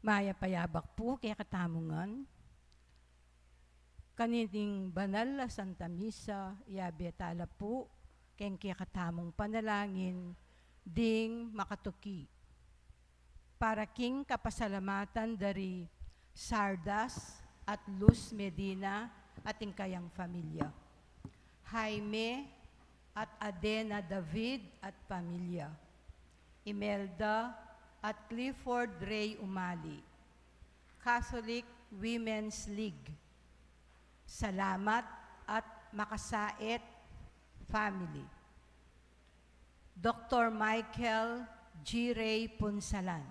Maya payabak po kaya katamungan. Kanining banal na Santa Misa, iabetala po, kaya katamong panalangin, ding makatuki. Para king kapasalamatan dari Sardas at Luz Medina ating kayang pamilya. Jaime at Adena David at pamilya. Imelda at Clifford Ray Umali. Catholic Women's League. Salamat at Makasait Family. Dr. Michael G. Ray Punsalan.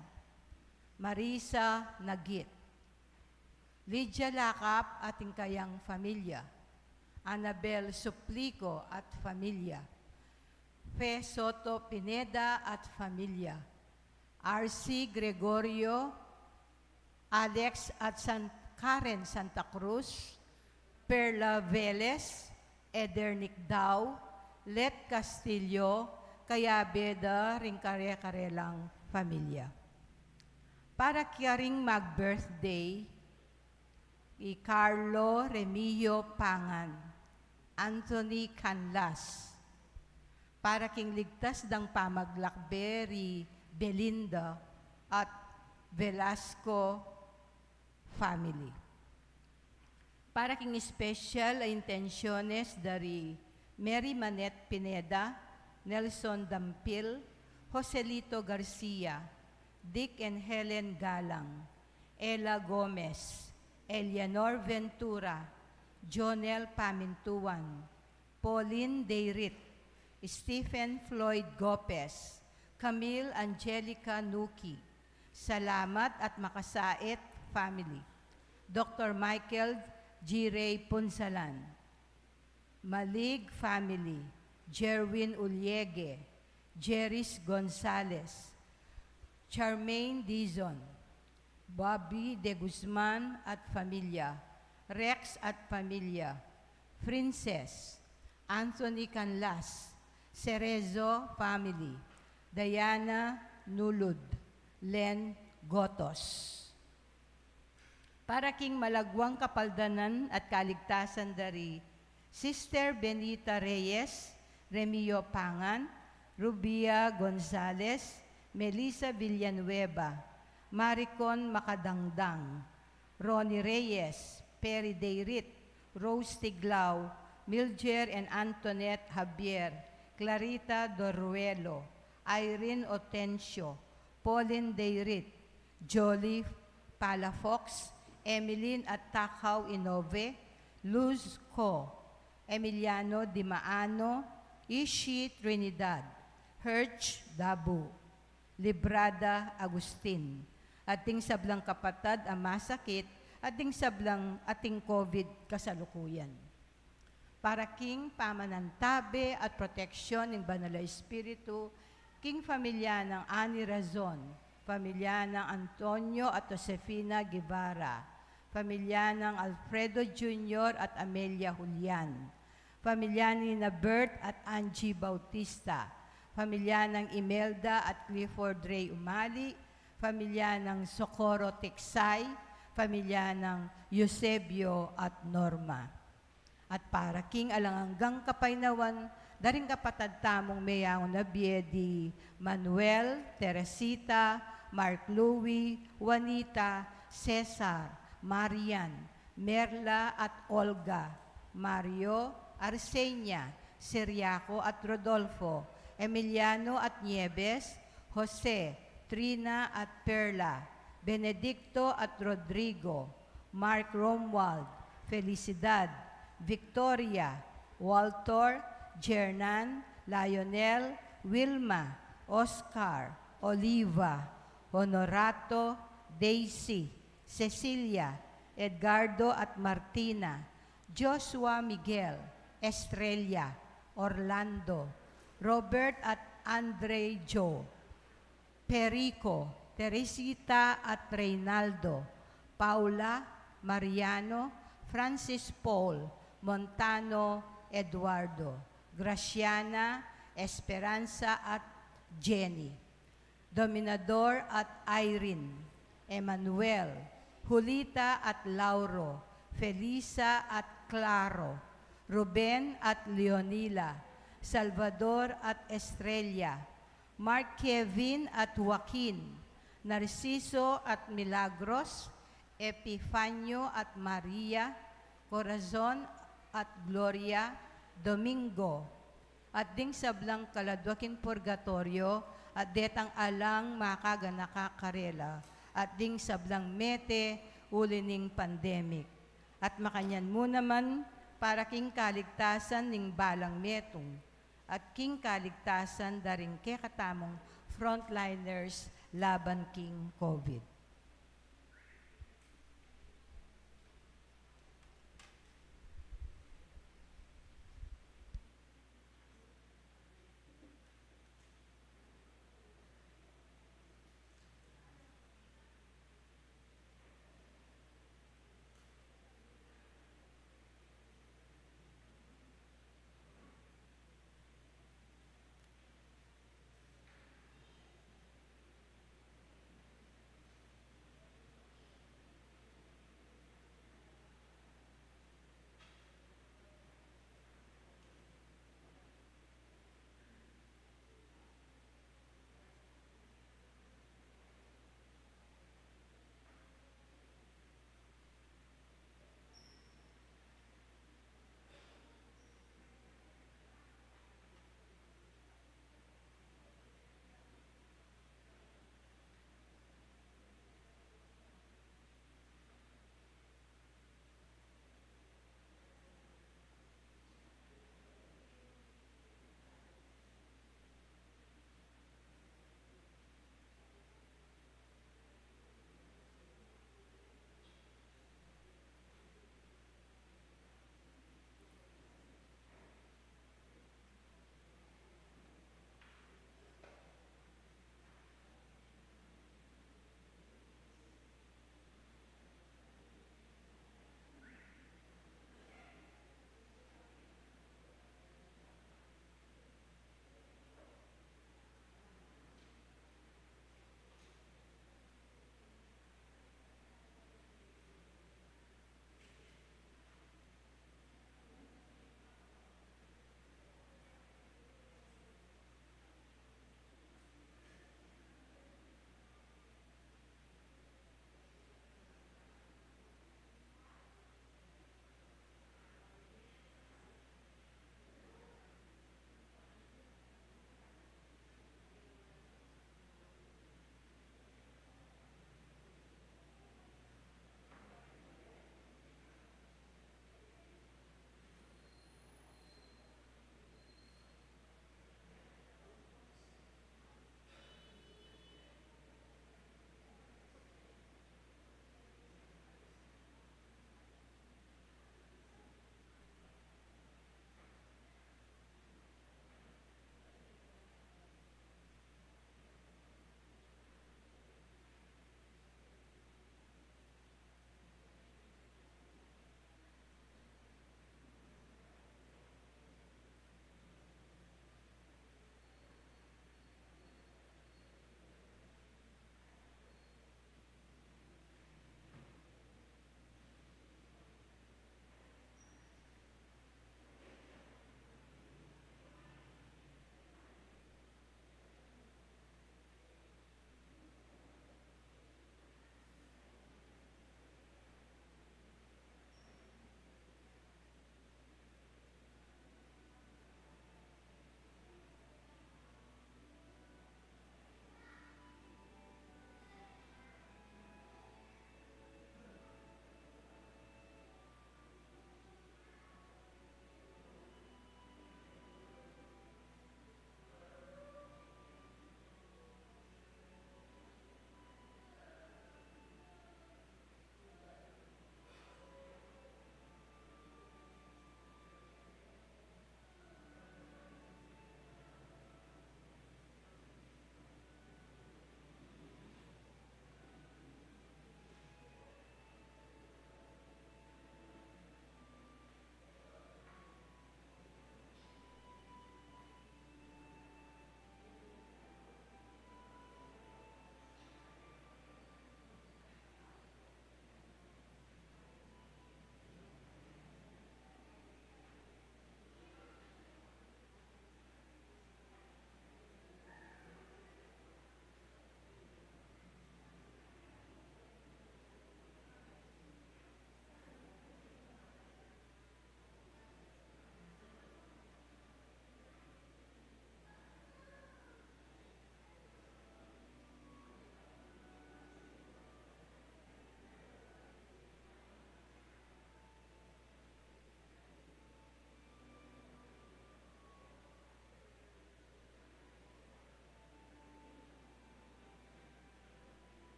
Marisa Nagit. Lydia Lakap ating kayang pamilya. Annabel Suplico at pamilya. Fe Soto Pineda at pamilya. R.C. Gregorio, Alex at Karen Santa Cruz, Perla Velez, Edernic Dao, Let Castillo, Kayabeda, Ringkare-karelang pamilya. Para kiyaring mag-birthday, i Carlo Remillo Pangan, Anthony Canlas, para king ligtas dang pamaglakberi Belinda at Velasco family. Para king special intenciones dari Mary Manette Pineda, Nelson Dampil, Joselito Garcia, Dick and Helen Galang, Ella Gomez, Eleanor Ventura, Jonel Pamintuan, Pauline Deirit, Stephen Floyd Gopez, Camille Angelica Nuki, Salamat at Makasait Family, Dr. Michael G. Ray Punsalan, Malig Family, Jerwin Uliege, Jeris Gonzalez, Charmaine Dizon, Bobby De Guzman at pamilya, Rex at pamilya, Princess, Anthony Canlas, Cerezo family, Diana Nulud, Len Gotos. Para king malagwang kapaldanan at kaligtasan dari Sister Benita Reyes, Remio Pangan, Rubia Gonzales, Melissa Villanueva, Maricon Makadangdang, Ronnie Reyes, Perry Deirit, Rose Tiglao, Milger and Antoinette Javier, Clarita Doruelo, Irene Otencio, Pauline Deirit, Jolie Palafox, Emeline at Takaw Inove, Luz Co, Emiliano Di Maano, Ishi Trinidad, Herch Dabu, Librada Agustin, ating sablang kapatad ang masakit, ating sablang ating COVID kasalukuyan. Para king pamanantabe at proteksyon ng Banal na Espiritu, king pamilya ng Ani Razon, pamilya ng Antonio at Josefina Guevara, pamilya ng Alfredo Jr. at Amelia Julian, pamilya ni na Bert at Angie Bautista, pamilya ng Imelda at Clifford Ray Umali, pamilya ng Socorro Tiksay, pamilya ng Eusebio at Norma. At para king alanganggang kapaynawan, daring kapatad tamong mayang na Biedi, Manuel, Teresita, Mark Louie, Juanita, Cesar, Marian, Merla at Olga, Mario, Arsenia, Seriaco at Rodolfo, Emiliano at Nieves, Jose, Trina at Perla, Benedicto at Rodrigo, Mark Romuald, Felicidad, Victoria, Walter, Jernan, Lionel, Wilma, Oscar, Oliva, Honorato, Daisy, Cecilia, Edgardo at Martina, Joshua Miguel, Estrella, Orlando, Robert at Andre Joe, Perico, Teresita at Reynaldo, Paula, Mariano, Francis Paul, Montano, Eduardo, Graciana, Esperanza at Jenny, Dominador at Irene, Emmanuel, Julita at Lauro, Felisa at Claro, Ruben at Leonila, Salvador at Estrella, Mark Kevin at Joaquin, Narciso at Milagros, Epifanio at Maria, Corazon at Gloria, Domingo, at ding sablang kaladwaking purgatorio, at detang alang makaganaka karela, at ding sablang mete ulining pandemic. At makanyan mo naman para king kaligtasan ning balang metong, at king kaligtasan daring kekatamong frontliners laban king COVID.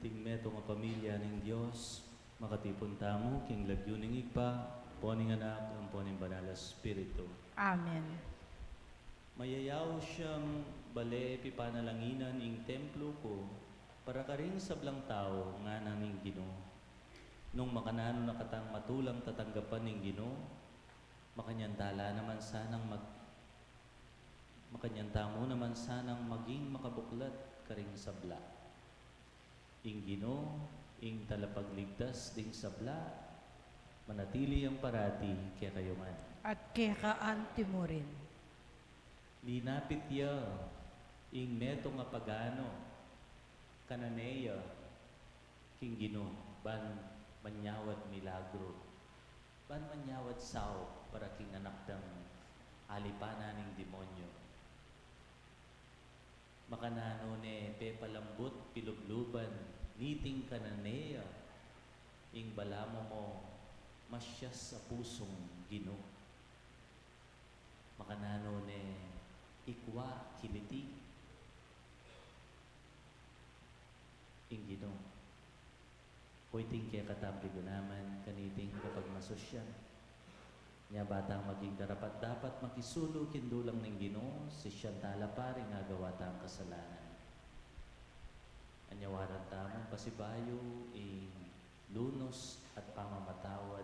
Ting meto nga pamilya ng Diyos, makatipon tamo, king lagyo ning igpa, poning anak, ang poning banal na Espiritu. Amen. Mayayaw siyang bale pipanalanginan ing templo ko, para ka rin sablang tao nga naming Ginoo. Nung makanano nakatang matulang tatanggapan ning Ginoo, makanyantala naman sanang makanyantamo naman sanang maging makabuklat karing sabla. Ing Ginoo, ing talapagligtas ding sabla, manatili ang parati kaya kayo man. At kekaanti mo rin. Linapit ya, ing meto nga pagano, kananeya, king Ginoo, ban manyawat milagro, ban manyawat sao, para king anak ng alipana ng demonyo. Makanano ne pepalambot pilubluban, niting kananeya, ing balamo mo, masyas sa pusong Ginoo. Makanano ne ikwa kiliti, ing Ginoo. Pwedeng kaya katampi ko naman kaniting kapag masosyan. Nya batang maging darapat dapat makisulo kindulang ng Ginoo, si siyang talapari nga gawatang kasalanan. Anyawaran tamang pasibayo ing lunos at pamamatawad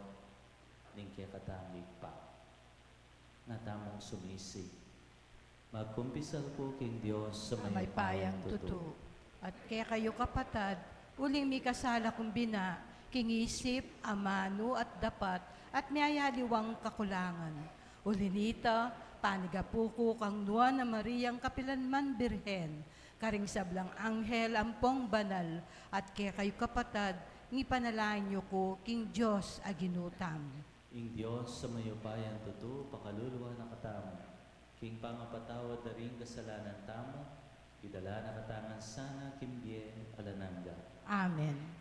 ning kaya katamig pa. Natamang sumisig. Magkumpisal ko king Diyos sa May payang tutu. At kaya kayo kapatad, uling may kasala kong bina, kingisip, amano at dapat, at niyayaliwang kakulangan. Ulinita, panigapuko kang nuwa na Mariyang Kapilanman Birhen, karing sablang anghel ampong banal, at kaya kayo kapatad, ngipanalain niyo ko, king Diyos aginutam. Ing Diyos sa mayupayan tutu, pakaluluwa na katamo. King pangapatawad na rin kasalanan tamo, idala na katangan sana kimbye alananga. Amen.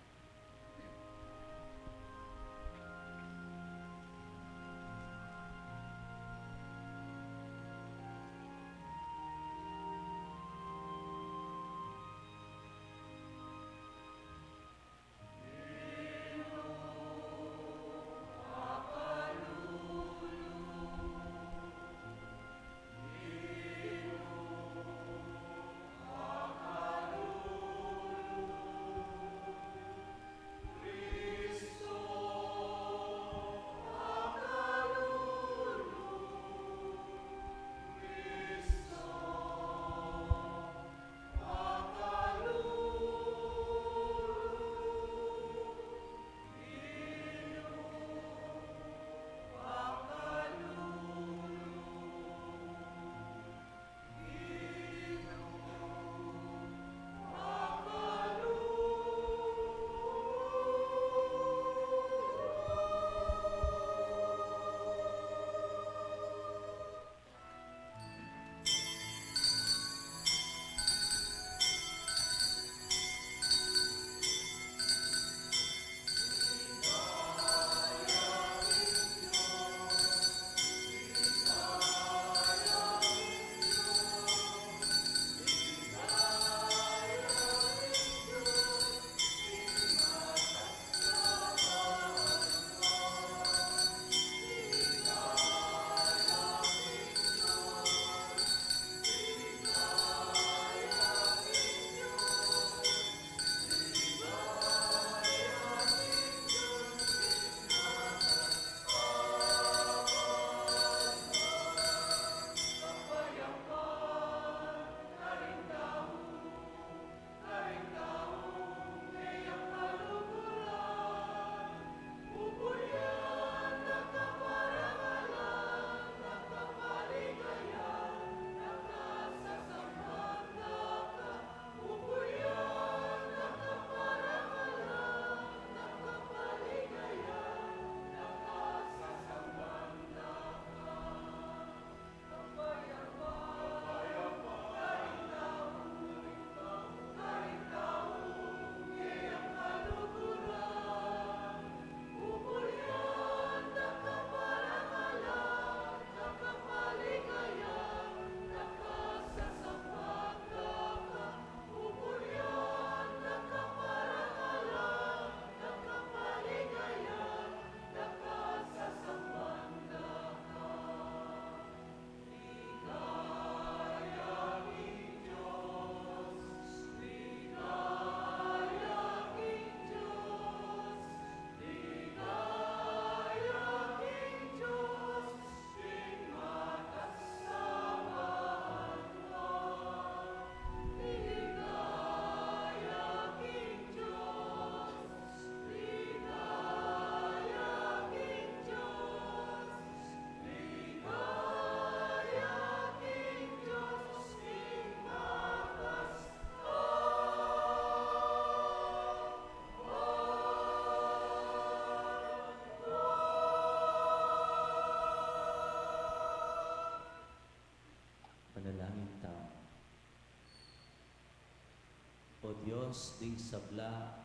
Diyos ding sabla,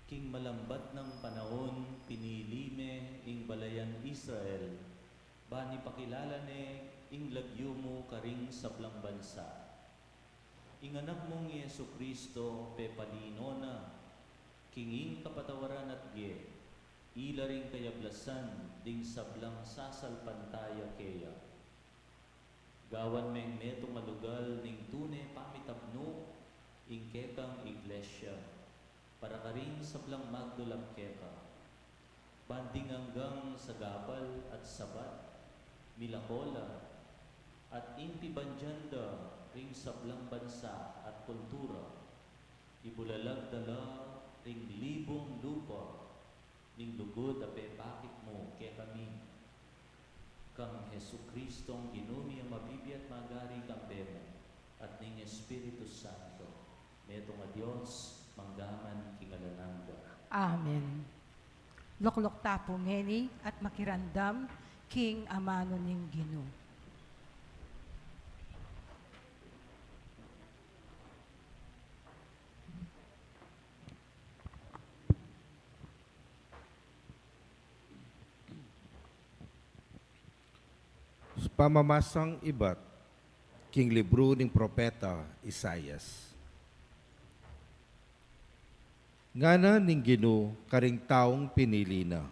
king malambat ng panahon, pinilime ing balayan Israel, bani pakilala ne ing lagyo mo karing sablang bansa. Ing anak mong Yesu Kristo, pepalino na, kinging kapatawaran at ge, ila ring kayablasan, ding sablang sasalpantaya keya. Gawan meng neto malugal, ning tune pamitabno, ing kekang iglesia, para karing sablang magdulang keka. Banding hanggang sa gabal at sabat, milakola, at inti banjanda, ring sablang bansa at kultura, ibulalag dala ring libong lupa, ning lugod ape bakit mo kaya kami, kang Hesu Kristong ginumi ang mabibiyat magari kang bemo, at ning Espiritu Santo, metong a Diyos, manggaman kingalananda. Amen. Luklok tapo ngeni at makirandam, King amano ning Ginoo. Pamamasang ibat, king libro ng propeta Isaias. Ngana ning Ginoo karing taong pinili na.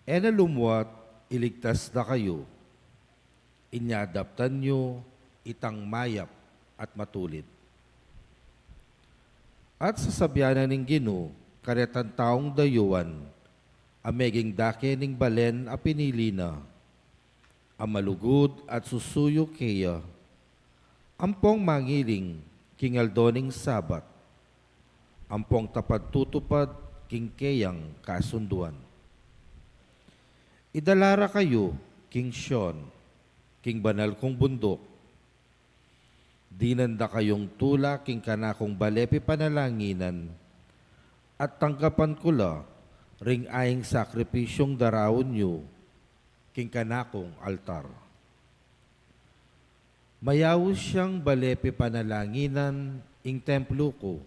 Lumuwat, iligtas na kayo. Inyadaptan nyo, itang mayap at matulid. At sasabyanan ning Ginoo, karetan taong dayuan, ameging dake ning balen a pinili na, amalugod at susuyo kaya, ampong mangiling kingaldoning sabat, ampong tapad tutupad king kayang kasunduan. Idalara kayo, King Sion, king banal kong bundok, dinanda kayong tula king kanakong balepi panalanginan, at tanggapan ko la ring aing sakripisyong darawon nyo, king kanakong altar. Mayawos siyang balepi panalanginan ing templo ko,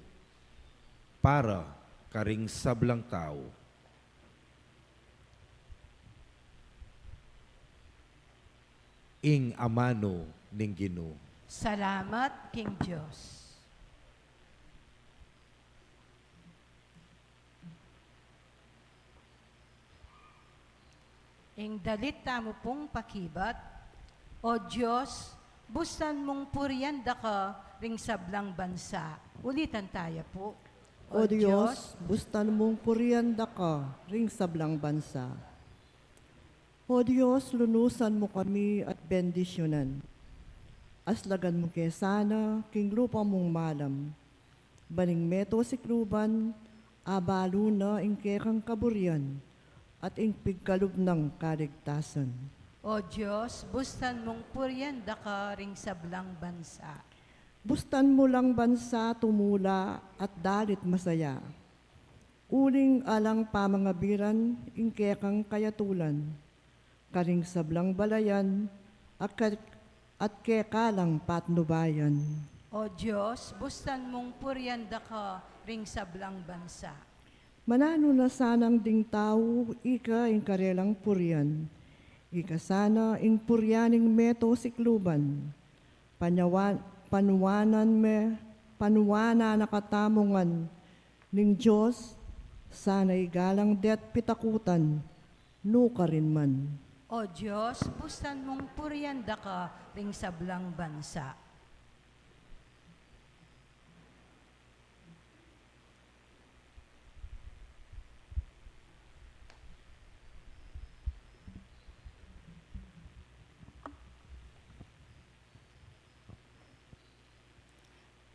para karing sablang tao. Ing amano ning Ginoo. Salamat, King Diyos. Ing dalit tamo pong pakibat, O Diyos, bustan mong puryanda ka ring sablang bansa. Ulitan tayo po. O Diyos, bustan mong puryanda ka ring sablang bansa. O Diyos, lunusan mo kami at bendisyonan. Aslagan mo kesana, king lupa mong malam. Baning meto sikluban, abalo na ing kekang kaburyan, at ing pigkalub ng kaligtasan. O Diyos, bustan mong puryanda ka ring sablang bansa. Bustan mo lang bansa tumula at dalit masaya. Uling alang pamangabiran, ing kekang kayatulan. Karing sablang balayan, at kekalang patnubayan. O Diyos, bustan mong puryanda ka ring sablang bansa. Manano na sanang ding tao, ika ing karelang puryan. Ika sana ing puryaning meto sikluban. Panuwana nakatamungan ning Diyos, sana'y galang det pitakutan, nuka rin man. O Diyos, bustan mong puryanda ka ring sablang bansa.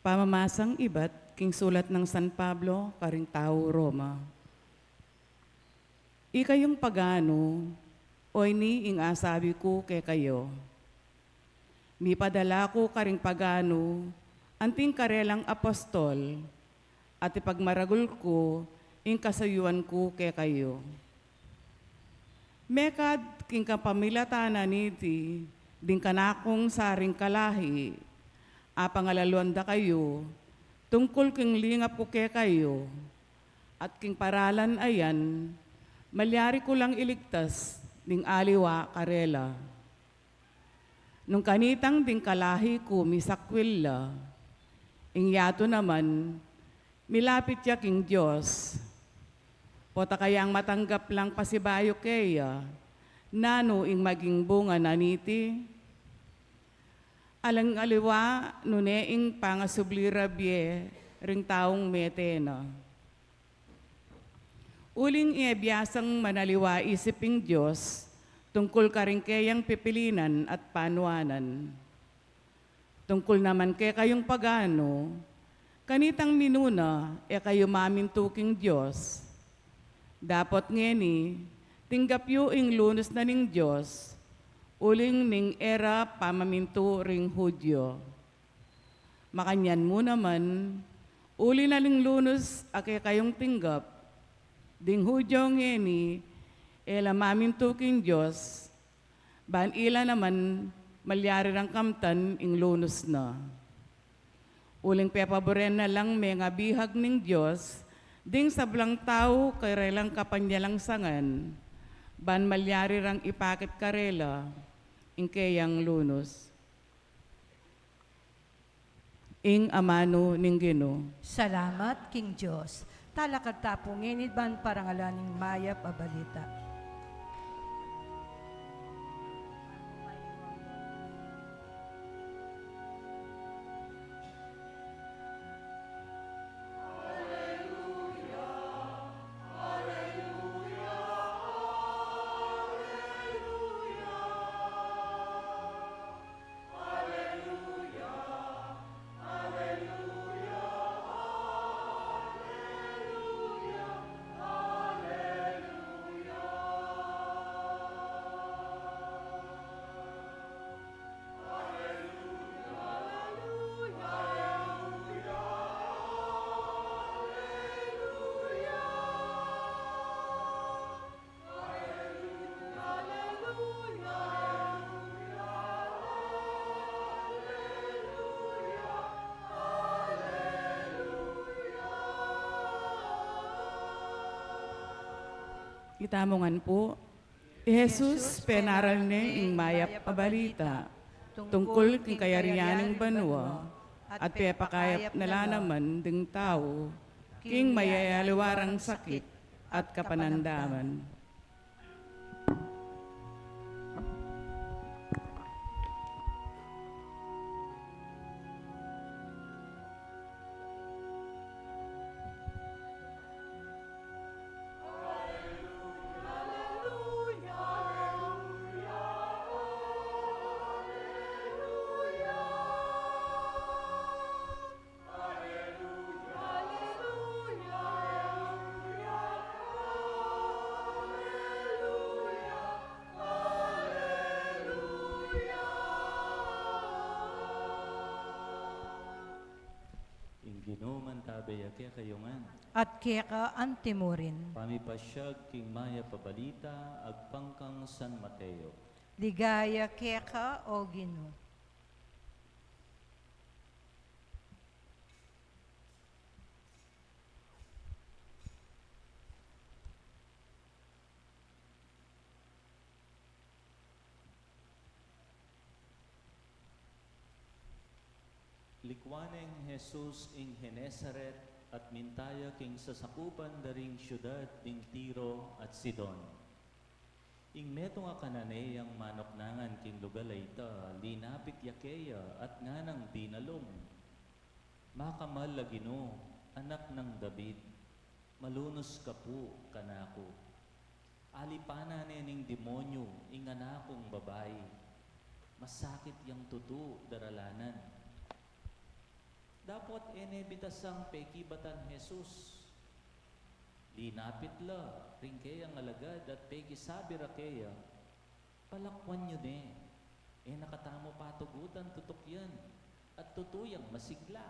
Pamamasang ibat, king sulat ng San Pablo, karing tao Roma. Ikayong pagano, oy ni ing asabi ko kay kayo. Mi padala ko karing pagano, anting karelang apostol, at ipagmaragul ko, ing kasayuan ko kay kayo. Mekad king kapamilatana niti, ding kanakong saring kalahi, apangalaluanda kayo, tungkol king lingap ko kay kayo, at king paralan ayan, malyari ko lang iligtas, ding aliwa karela. Nung kanitang ding kalahi ko, misakwilla, ingyato naman, milapit ya king Diyos. Pota kayang matanggap lang pasibayo kaya, nano ing maging bunga naniti. Alang aliwa, nuneing pangasublirabye, ring taong metena. Uling iabiyasang manaliwa isiping Diyos, tungkol ka rin kayang pipilinan at panuanan. Tungkol naman kay kayong pagano, kanitang minuna kayo mamintuking Diyos. Dapat ngeni, tinggap yu ing lunos na ning Diyos, uling ning era pamaminto ring Hudyo. Makanyan mo naman, uli na ling lunos ake kayong tinggap, ding Hudyo ngeni, ela mamintuking Diyos, ban ila naman malyari rang kamtan ing lunos na. Uling pepaboren na lang may nga bihag ning Diyos, ding sablang tao karelang kapanyalang sangan, ban malyari rang ipakit karela, ing kayang lunos. Ing amano ning Ginoo. Salamat, King Diyos. Talakad tapong ban parangalaning mayap a balita. Itamongan po, Jesus penaral ni ing mayap pabalita, tungkol king kayarianing banwa, at pepakayap nala naman ding tao, king mayayaliwarang sakit at kapanandaman. Ginoo man tabay ake kayungan. At kaya antimurin. Pamipasyag king maya pabalita agpangkang San Mateo. Ligaya keka o Ginoo. Likwaneng Jesus ing Genesaret at mintaya king sasakupan daring syudad ding Tiro at Sidon. Ing meto nga kanane ang manoknangan king lugar ita, linapit yakeya at nganang dinalom. Makamal lagino, anak ng David, malunos ka po kanako. Alipana ning demonyo, ing anakong babae, masakit yang tutu daralanan. Dapat enebitas ang pekibatan Jesus. Linapit la, ring kaya ang alagad at peki sabi ra kaya, palakwan nyo ne, nakatamo patugutan tutok yan, at tutuyang masigla.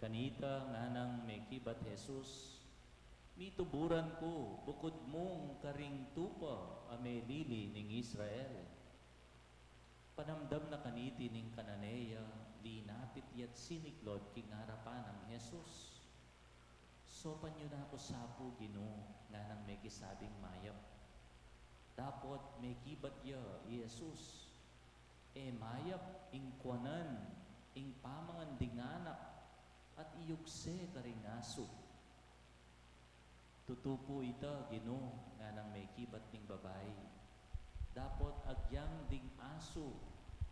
Kanita nga nang mekibat Jesus, mituburan ko, bukod mong karing tupa, ame lili ning Israel. Panamdam na kaniti ning kananeya, linapit yat siniklod king harapan ng Jesus. Sopan nyo na ako sapo Ginoo nga nang may kisabing mayap. Dapat may kibat ya, Jesus. Mayap, ing kwanan, ing pamangan dinganak, at iyugse karing aso. Tutupo ita, Ginoo, nga nang may kibat ning babae. Dapat agyang ding aso,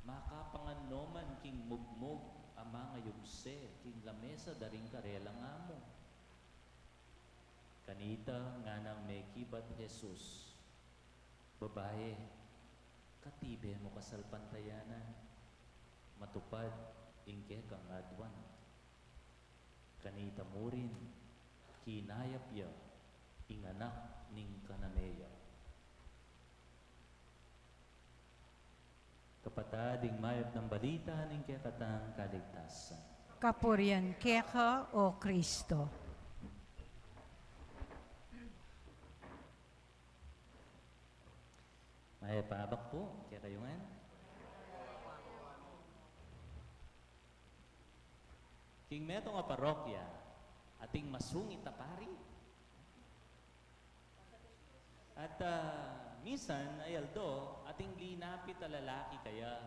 makapangan noman king mugmog, ama nga yugse, king lamesa daring karelang amo. Kanita nga nang may kibat Jesus, babae, katibe mo kasalpantayanan, matupad, ingke kang adwan. Kanita mo rin, kinayap ya, inganak ning kananeya. Kapatading mayap ng balita ning katang kaligtasan. Kapurian keka o Kristo. May paabak po, kaya kayo nga. King meto nga parokya, ating masungit na pari. At minsan, ayaldo, ating linapit na lalaki kaya,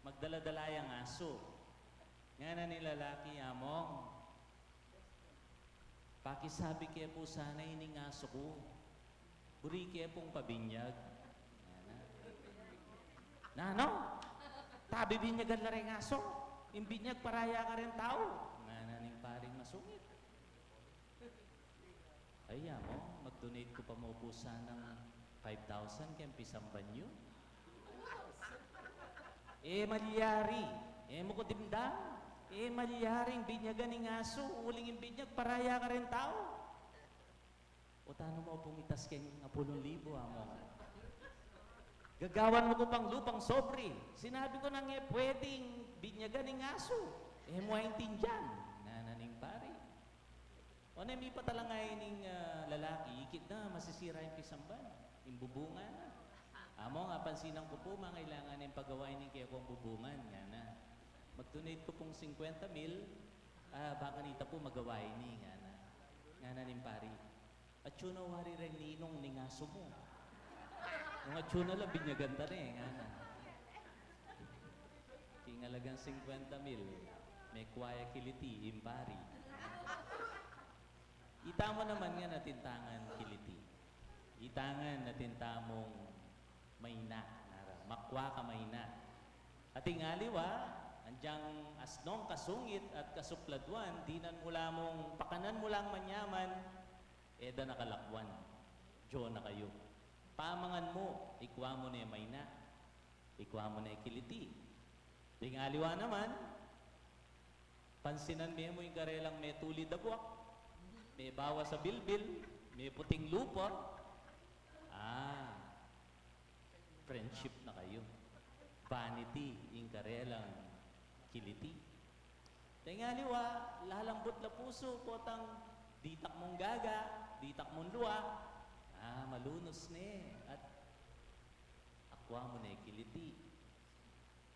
magdala-dalayang aso. Nga na ni lalaki, among, pakisabi kaya po sana ining aso ko, buri kaya pong pabinyag. Nano? Tabi binyagan na rin aso. Imbinyag paraya ka rin tao. Nananing paring masungit. Ay, mo, mag-donate ko pa mo po sanang 5,000 kaya pisampan nyo. Malyari. Mo ko dimdam. Malyaring binyagan ng aso. Uling imbinyag paraya ka rin tao. O tano mo pumitas kayong 10,000, amo. Gagawan mo ko pang lupang sobre. Sinabi ko na nga, pwedeng binyagan ng aso. Mo ay tindiyan. Nananing pare. O na may patalangay ng lalaki, ikit na, masisira yung pisamban. Yung bubungan na. Amo nga, pansinan ko po, mangailangan yung paggawain ng kaya kong bubungan. Nga na. Mag-donate ko pong 50,000, baka nita po magawain ni. Nga na. Nga na ning pare. At yun na wari rin ninong ning aso mo. Yung atsyo na lang, binyagan ta rin. Kingalagang 50,000, may kwaya kiliti, impari. Ita mo naman nga natintangan kiliti. Itangan natintamong mayna, makwa ka mayna. At ingaliwa, andyang asnong kasungit at kasupladwan, dinan mo lamong, pakanan mo lang manyaman, eda nakalakwan. Diyo na kayo. Pamangan mo, ikwa mo na yung mayna, ikwa mo na yung kiliti. Tingaliwa naman, pansinan mo yung karelang may tulid na buwak, may bawa sa bilbil, may puting lupa. Friendship na kayo. Vanity, yung karelang kiliti. Tingaliwa, lalambot na puso, potang ditak mong gaga, ditak mong luwa, malunos ne at akwa mo na kiliti.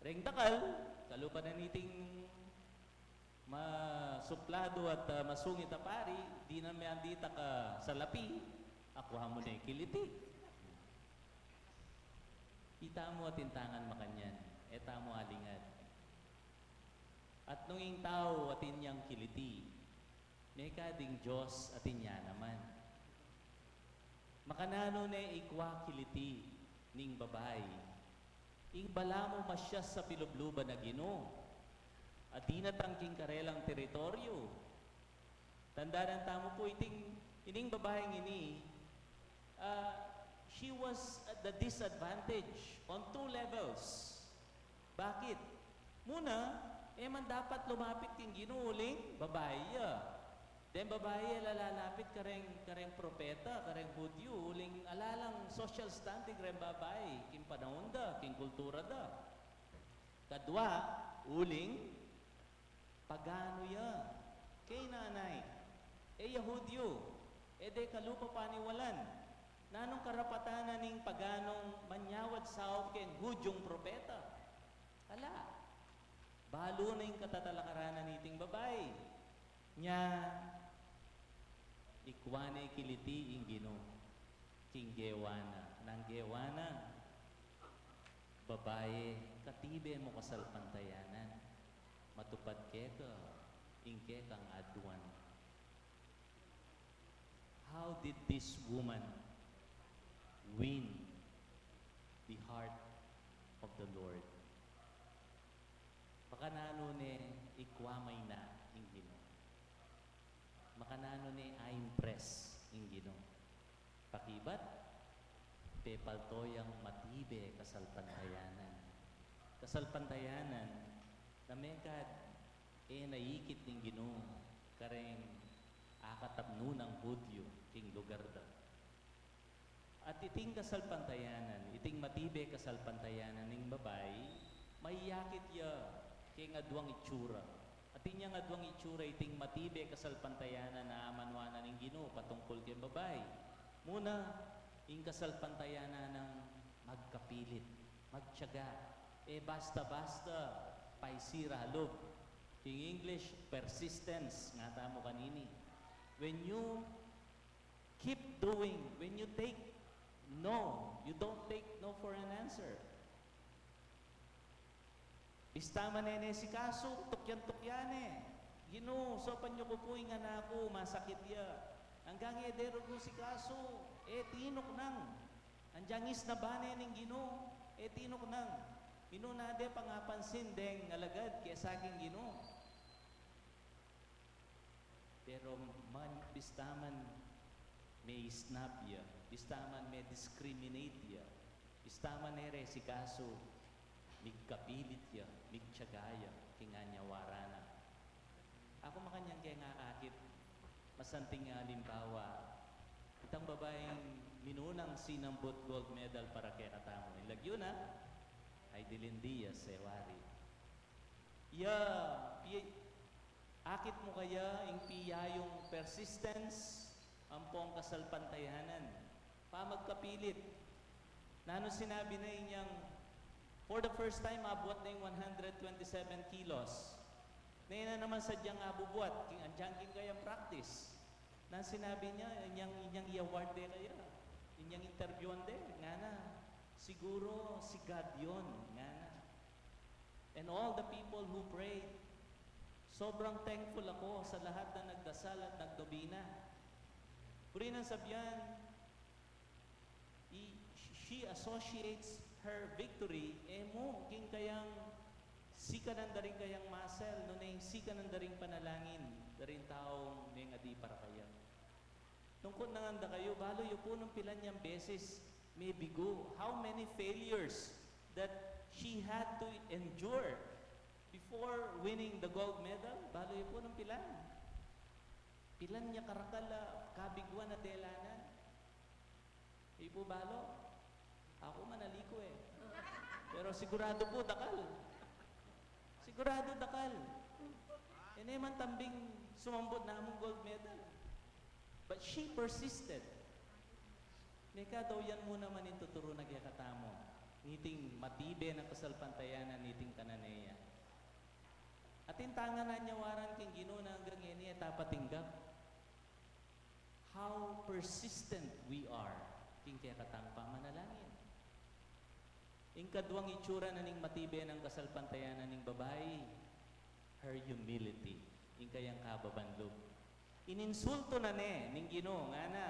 Reng takal, kalupa na niting masuplado at masungit na pari, di na may andita ka sa lapi, akwa mo na kiliti. Ita mo at intangan makanyan, eta mo alingad. At nung ing tao atin niyang kiliti, may kading Diyos atin niya naman. Makanano na ikwa kiliti ning babay. Ing bala mo masya sa pilubluban na Ginoo. At di natangking karelang teritoryo. Tandaan tamo po ining babaeng ini, she was at the disadvantage on 2 levels. Bakit? Muna, man dapat lumapit king ginuling babae. Then babae lalapit kareng propeta, kareng Hudyo, uling alalang social standing kareng babae, king panahon da, king kultura da. Kadwa, uling pagano ya. Kay nanay, Yahudyo, de kalupa paniwalan. Nanong karapatan na ning paganong manyawad sao ken Hudyong propeta. Balo na yung katatalakaranan niting babae. Nya, ikwane kiliti ing Gino. King Gewana. Nang Gewana, babae, katibe mo kasal pantayanan. Matupad keka, ingke kang aduan. How did this woman win the heart of the Lord? Makanano ni ikwamay na ing Gino. Makanano ni impress ing Gino. Pakibat, pepaltoyang matibe kasalpantayanan. Kasalpantayanan, na mekad, naikit ning Gino, kareng akatabno ng Hudyo, king lugar da. At iting kasalpantayanan, iting matibe kasalpantayanan ning babay, maiyakit ya, kay ngadwang itsura. At inya ngadwang itsura, iting matibe kasalpantayanan na amanwanan ning Gino, patungkol kay babay. Muna, yung kasalpantayanan ng magkapilit, magtiyaga. Basta-basta, paisira halog. In English, persistence, nga tamo kanini. When you keep doing, when you take no, you don't take no for an answer. Bista manene si kaso, tukyan-tukyan Gino, sopan nyo ko po nga na ako, masakit ya. Hanggang edero ko si kaso, tinok nang. Andyangis na bane ning Gino, tinok nang. Gino na de pangapansin deng alagad kaya sa aking Gino. Pero man, bistaman may snap ya, bistaman may discriminate ya, bistaman ere si kaso, migkapilit ya, migtiyagaya, kinganya warana. Ako makanyang kaya nga akit, masanting nga halimbawa, itang babaeng minunang sinambot gold medal para kay katamo. Ilagyo na, ay Dilindia Sewari. Akit mo kaya ing piyayong persistence, ampong kasalpantayanan, pamagkapilit. Nano sinabi na inyang, for the first time, abot na yung 127 kilos. Ngayon na naman sadyang abubuat, andyang kayang practice. Na sinabi niya, inyang i-award de kaya. Inyang interviewan de, nga na. Siguro si God yun, nga na. And all the people who prayed, sobrang thankful ako sa lahat na nagdasal at nagdobina. Puri nang sabyan, she associates her victory, mo, king kayang sika ng daring kayang muscle, no na yung sika ng daring panalangin, daring taong may nga di para kaya. Tungkol na nga kayo, balo yung po ng pilan niyang beses, may bigo. How many failures that she had to endure before winning the gold medal? Balo yung po ng pilan. Pilan niya karakala, kabigwan na delanan. Ipo balo, ako manaliko Pero sigurado po, dakal. Sigurado dakal. Man tambing sumambot na among gold medal. But she persisted. Meka daw yan muna man ituturo na katamo. Niting matibe ng kasalpantayanan, niting kananeya. At intangan na niya waran king Gino na hanggang ini tapatinggap. How persistent we are king kaya katang pamanalangin. Ingkadwang itsura na ning matibe ng kasalpantayanan ning babae, her humility, ingkayang kababanlog. Ininsulto na ning Gino nga na,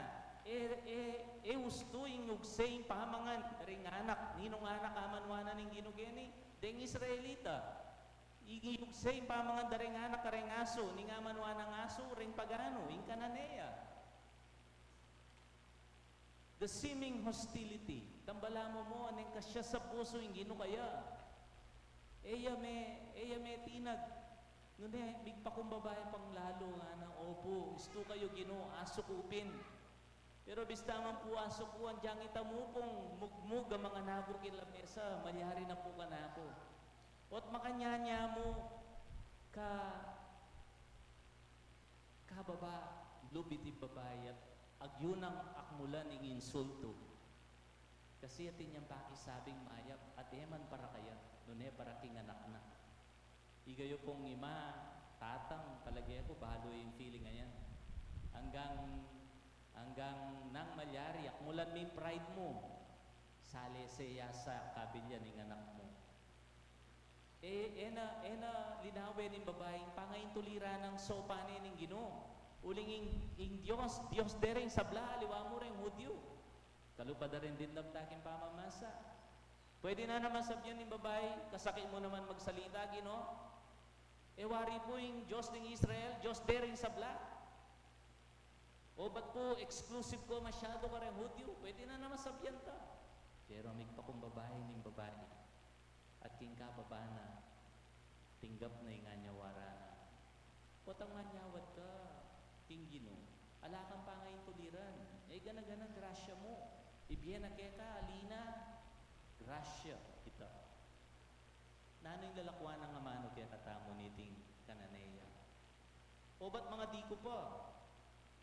usto inugsay pahamangan, ring anak, ninong anak amanwana ning Gino geni, deng Israelita. Igiugsay pahamangan daring anak kareng aso, ning amanwana ng aso, ring pagano, ing kananea. The seeming hostility. Tambala mo aneng kasya sa puso yung Gino kaya. Eya me tinag. Nune, bigpakumbabae pang lalo nga na, opo, gusto kayo Gino, aso kupin. Pero bistaman po aso ko, andyang itamupong mugmug ang mga nabog in lamesa, malyari na po ka na ako. At makanyanya mo kababa, lubiti babae at agyunang akmulan ng insulto. Kasi atin niyang pakisabing mayap at eman para kaya, nune para king anak na. igayo pong ima, tatang, palagay ako, bahalo yung feeling ngayon. Hanggang nang malyari, akmulan mo yung pride mo. Sali siya sa kabilyan ng anak mo. Linawin ng babaeng pangayin tulira ng sopa ng Ginoo. Uling ing Diyos dereng sabla, liwa mo rin Hudyo. Kalupad rin din damdaking pamamasa. Pwede na naman sabihin ng babae, kasakit mo naman magsalita, Ginoo. Wari po yung Diyos ng Israel, Diyos dereng sabla. O ba't po exclusive ko masyado ka rin Hudyo? Pwede na naman sabihin ta. Pero may pa kong babae ng babae. At king kababana, tinggap na yung anyawara na. Potang anyawad ka, king Ginoo. Ala kang pangayin tuliran. Gana-gana, grasya mo. Ibiyan na keta, alina. Grasya kita. Nano yung lalakwa ng amano kaya katamo niting kananeya. O ba't mga di ko pa?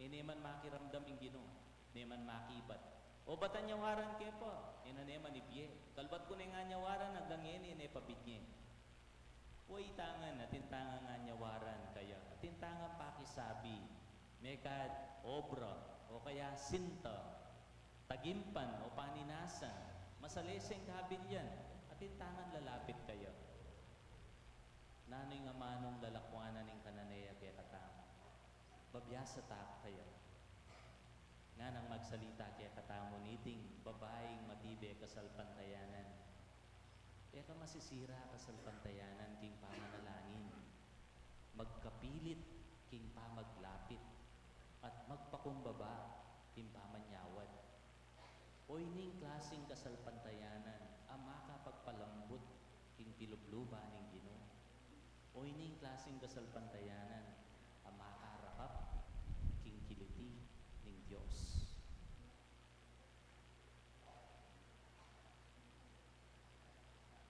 Neman makiramdam yung Ginoo. Neman makibat. O ba't anyawaran kaya pa? Neman ibiye. Kalbat ko na yung anyawaran, nagdangin, pabidnye. Uy, tangan, atintangan nga anyawaran kaya. Atintangan pakisabi. Mekad, obra, o kaya sinta, tagimpan, o paninasan, masaleseng kabilyan, atintangan lalapit kayo. Nanoy nga manong lalakwanan ng kananeya kaya katama. Babiyasa ta kayo. Nga nang magsalita kaya katamo niting babaeng matibe kasalpantayanan. Kaya ka masisira kasalpantayanan king pamanalangin. Magkapilit king pamaglapit at magpakumbaba king pamanyawad. O ining klaseng kasalpantayanan ang makapagpalambot king pilubluba ng Ginoo. O ining klaseng kasalpantayanan ang makarakap king kiliti ng Diyos.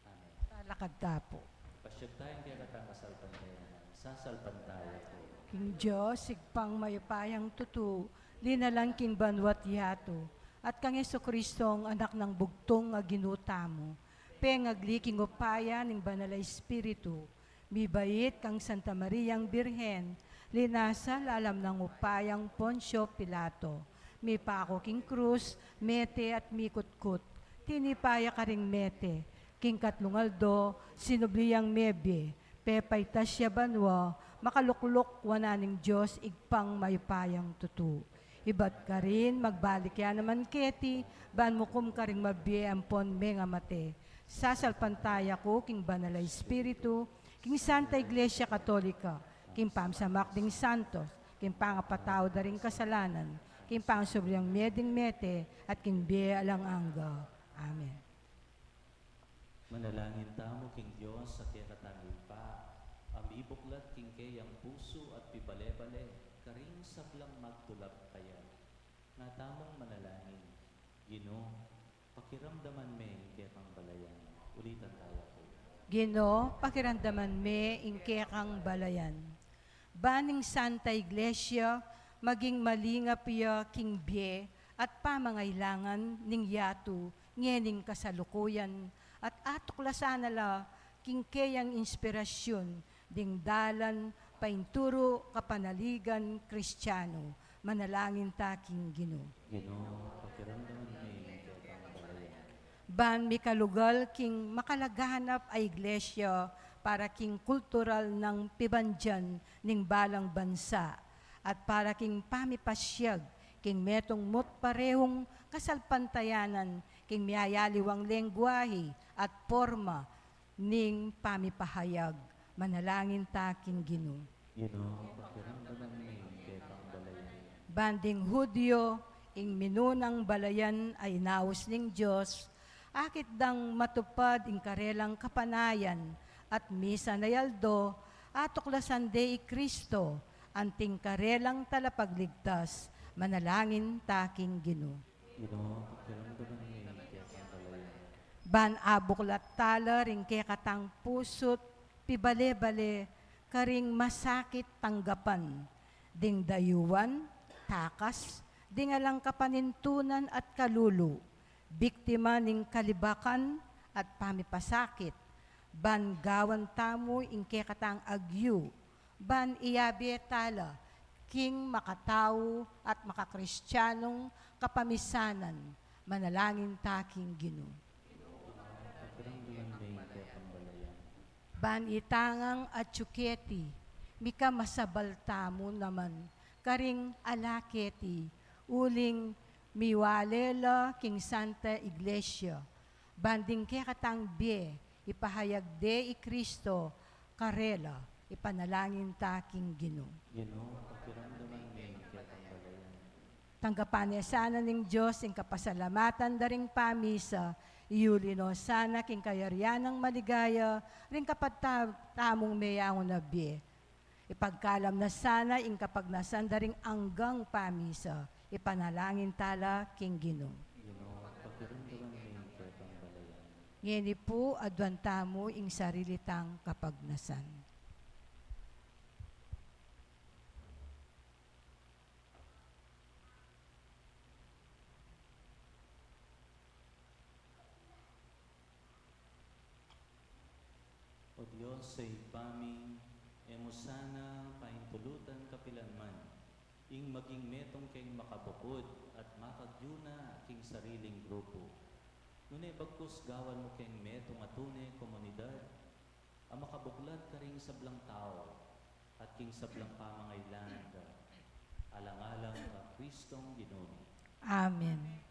Amen. Talakad tapo. Pasyag tayong kaya katang kasalpantayanan. Sasalpantaya ko. King Diyos, sigpang mayupayang tutu, linalang king banwat yato, at kang Jesucristo anak ng bugtong nga ginutamo, pengagli king upaya ning banala Espiritu, mibait kang Santa Mariang Birhen, linasa lalam ng upayang Poncio Pilato, mipako king krus, mete at mikutkut, tinipaya ka ring mete, king katlungaldo, sinubliyang mebye, pepay tasya banwa, makaluklok wananing Diyos, igpang mayupayang tutu. Ibat ka rin, magbalik yan naman keti, ban mo kum ka rin mabye ampon menga mate. Sasalpantaya ko, king banala Espiritu, king Santa Iglesia Katolika, king pamsamak ding santos, king pangapatao da rin kasalanan, king pangsobrang meding mete, at king biye alang angga. Amen. Manalangin tamo king Diyos sa kaya katangin pa, amibuklat king kayang puso at pibale-bale, karing sablang magtulab kaya. Nga tamong manalangin, Ginoo, pakiramdaman me kaya kang balayan. Ulitan tayo po. Ginoo, pakiramdaman me ingke kang balayan. Baning Santa Iglesia, maging malingap ya king bie, at pamangailangan ning yatu, ngening kasalukuyan, at atuklasan nala king kayang inspirasyon, ding dalan, painturo, kapanaligan, Kristiyano, manalangin taking Ginoo. Ginoo, pakiramdaman me kaya kang balayan. Ban mikalugal king makalaghanap ay iglesia para king kultural ng pibandyan ning balang bansa at para king pamipasyag king metong mot parehong kasalpantayanan king miyayaliwang lengguwahe at forma ning pamipahayag. Manalangin taking Ginoo. Ginoo, pakiramdaman me kaya kang balayan. Banding Hudyo, ing minunang balayan ay naus ning Diyos, akit dang matupad ing karelang kapanayan, at misa na yaldo, atuklasan de Kristo, anting karelang talapagligtas, manalangin taking Ginoo. Ginoo, pakiramdaman me kaya kang balayan. Ban abuklat tala ring kekatang pusot, pibale-bale, karing masakit tanggapan, ding dayuan, takas, ding alang kapanintunan at kalulu, biktima ning kalibakan at pamipasakit, ban gawan tamo ingke katang agyu, ban iyabi tala, king makatao at makakristyanong kapamisanan, manalangin taking Ginoo. Pagkaramdaman may kapambalayan. Ban itangang at tsuketi, mika masabalta mo naman, karing alaketi, uling miwalela king Santa Iglesia, banding ke katang bie, ipahayag de i Kristo, karela, ipanalangin taking Ginoo. Ginoo, pagkaramdaman may kapambalayan. Tanggapan niya sana ning Diyos, ing kapasalamatan daring pamisa, iulino sana king kayaryanang maligaya, ring tamong mayang nabi. Ipagkalam na sana ing kapag nasandaring anggang pamisa, ipanalangin tala king Ginoo. Ginoo, pagkaramdaman may kapambalayan. Ngeni po adwan tamo ing sarilitang kapagnasan. O Diyos, sa ipaming, emo sana paintulutan kapilanman, ing maging metong keng makabukod at makagyuna king sariling grupo. Ngunay bagkus gawan mo keng metong atune komunidad, ang makabuklat ka ring sablang tao, at king sablang pamangailangan ka, alang-alang ka Kristong Ginoo. Amen.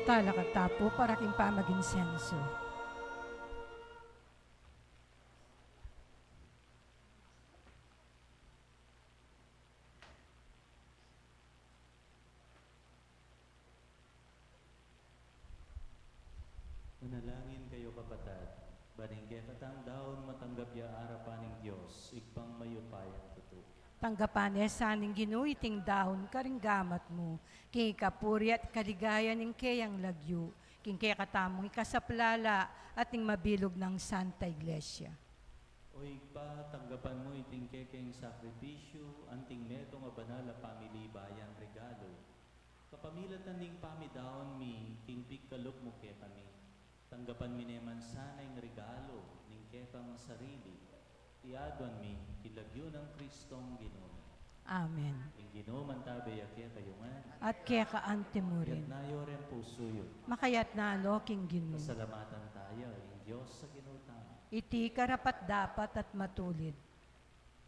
Talakatapo para king pamaginsenso. Manalangin kayo kapatad, baring kaya katang daon matanggap ya arapaning Diyos, ikpang mayupayang tuto. Tanggapan saning ginuiting dahon karinggamat mo, king kapuri at kaligaya ning kayang lagyo, king kaya katamong ikasaplala at ning mabilog ng Santa Iglesia. O ikpa, tanggapan mo iting kekeng sakripisyo, anting meto nga banal a pamili bayan regalo. Kapamilatan ning pamidaon mi, king pigkalok mo ke kami. Tanggapan mi neman sana yung regalo, ning kekang sarili. Iadwan mi, kilagyo ng Kristong Ginoo. Amen. Ing Ginoo man tabi akya kayo nga. At kaya kaante mo Yat rin. nayo rin puso yun. Makayat na king Ginoo. Pasalamatan tayo, ing Diyos sa ginutang. Iti karapat dapat at matulid.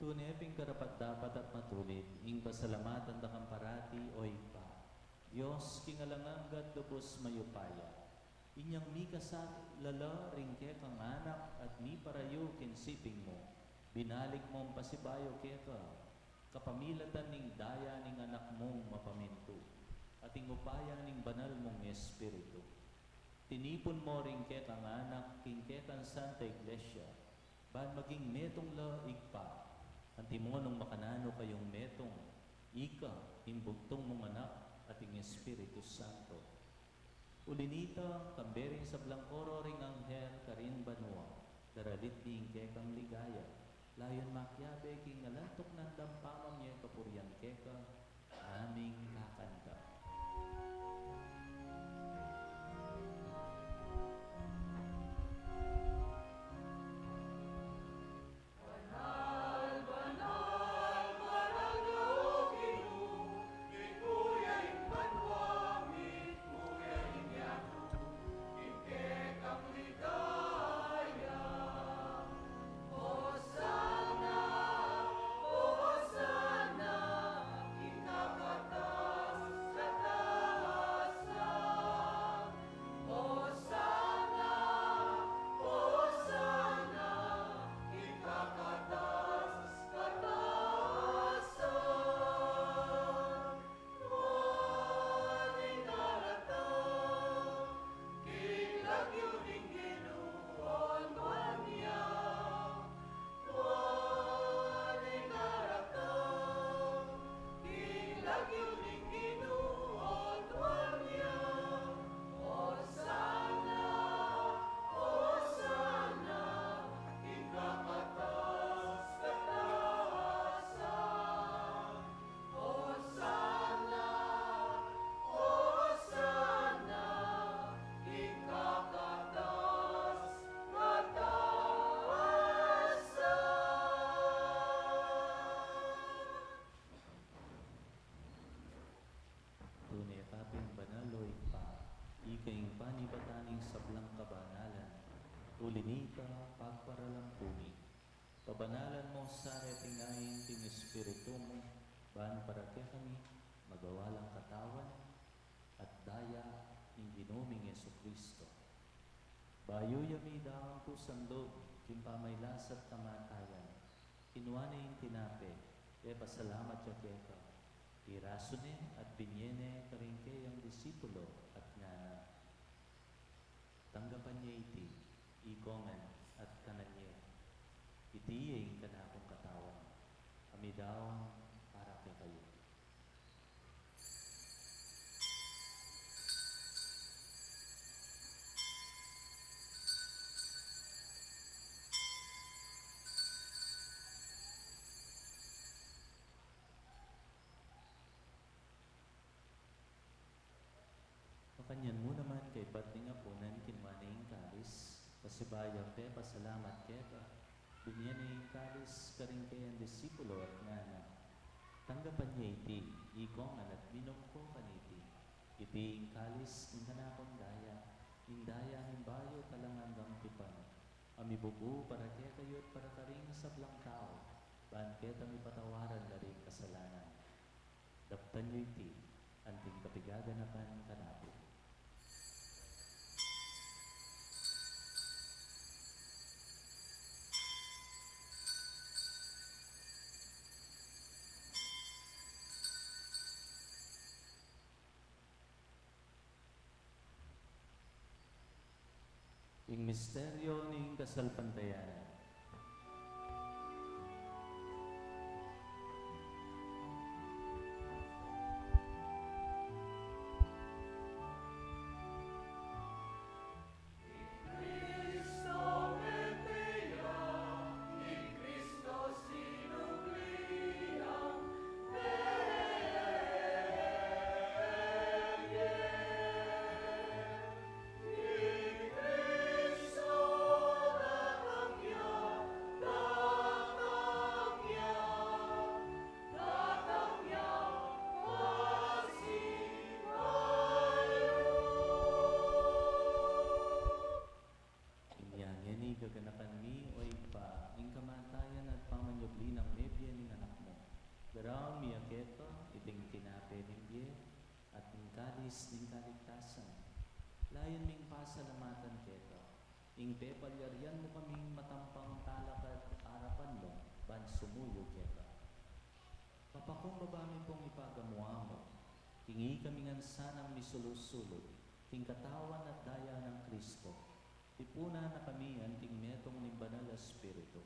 Tuneping karapat dapat at matulid, ing pasalamatan da kang parati o ipa. Diyos, kingalanganggat lubos mayupaya. Inyang mi kasat lala ringke kang anak at mi parayo kinsiping mo. Binalik mong pasibayo keka. Kapamilatan ning daya ning anak mong mapaminto. At ing upaya ning banal mong espiritu. Tinipon mo ringke kang anak kingketan Santa Iglesia. Ban maging metong la igpa. Antimonong makanano kayong metong. Ika, imbugtong mong anak at ing Espiritu Santo. Ulinita, kambering sa Blancoro ring anghel karin banua. Daralit ning kekang ligaya. Layon makyabe king ngalantok ng dampamam niya kapurian keka. Aming kakanta. Tunay kaping banaloy pa, ikaing panibataning sablang kabanalan, ulinika pagparalampumi. Pabanalan mo sa retingayin ting espiritu mo, ban para kaya kami, magawalang katawan, at daya ng ginuming Yesu Kristo. Bayo yami daang pusan loob, kimpamaylas at kamatayan, kinuha na yung tinape, kaya pasalamat ya keka. Irasune at binyene karingke ang disipulo at ngana. Tanggapan niya iti, ikongan at kananye. Iti yung kanakong katawan. Amidaw para kay kayo. Makanyan mo naman kay bating apunan kinwaning kalis. Pasibayang te, pasalamat keta. Binyaning kalis karing kay ang disipulo at ngana. Tanggapan niya iti, ikongan at binungko kaniti. Iti ing kalis, ing kanakong daya. Ing daya ng bayo talangan gamtipan. Amibubu para kaya kayo at para karing sa blang tao. Baan ketang ipatawaran na rin kasalanan. Daptan niyo iti, anting kapigaganakan kanapo. Ing misteryo ning kasalpantayanan. Inyangyan ni gaganakan mi o ipa, ing kamatayan at pamanyubli ng nebya ning anak mo. Garaon mi aketo, iting tinape ning biye, at ing kalis ning kaligtasan. Layon ming pasalamatan keto, ing pepalyaryan mo kaming matampang talak at harapan mo, ban sumuyo keto. Papakong babami pong ipagamuha mo, tingi kami ngan sanang misulusulod, ting katawan at daya ng Kristo. Ipuna na kami anting metong ni Banal Espiritu.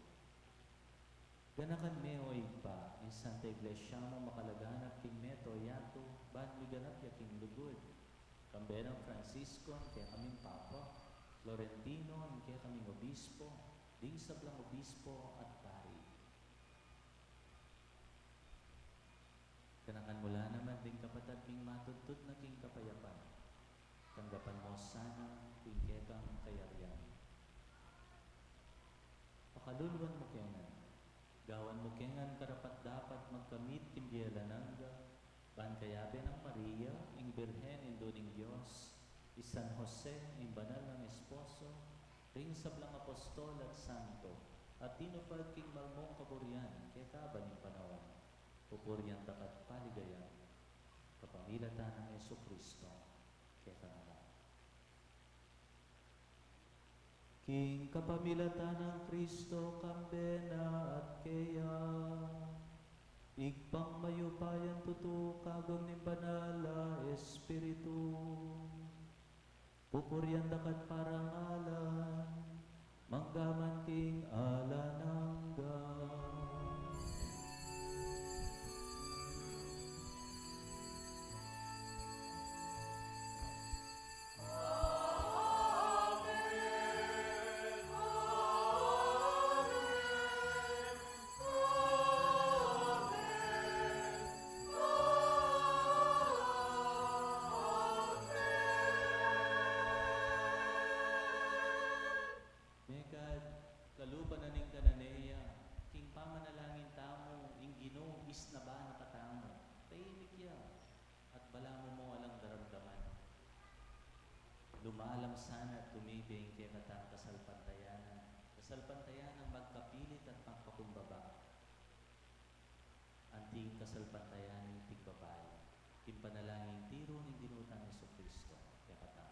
Ganakan me o igpa, in Santa Iglesia mo makalaganap king meto yato, ban miganap yaking lugod. Kambenang Francisco, kaya kaming Papa, Florentino, kaya kaming Obispo, ding sablang Obispo at Pari. Ganakan mula naman ding kapatid ming matutut na king kapayapan. Tanggapan mo sana king ketang kayariyan. Pakaluluan mo kengan. Gawan mo kengan karapat dapat magkamit timbielananga. Ban kayabe ng Maria, ing Birhen indo ning Diyos. San Jose, ing banal ng esposo. Ring sablang apostol at santo. At tinupad king malmong kaburian, ketaban ning panawan. Pupuryan tapat paligayan. Kapamilatan ng Yesu Kristo. King kapamilatan ng Kristo kambena at kaya igpang mayupayan tuto kagam ning banala Espiritu pupuryan dakat parangalan manggaman king alanangga. Kaluban na ning kananeya, king pamanalangin tamo, ing Ginoo is na ba nakatamo, tahimik ya, at bala mo alang daramdaman. Lumalam sana at tumibing kaya katang kasalpantayanan magkapilit at magpakumbaba. Anting kasalpantayanan tigbabae, king panalangin tiro ng dinutang Yesu Kristo, kaya katang.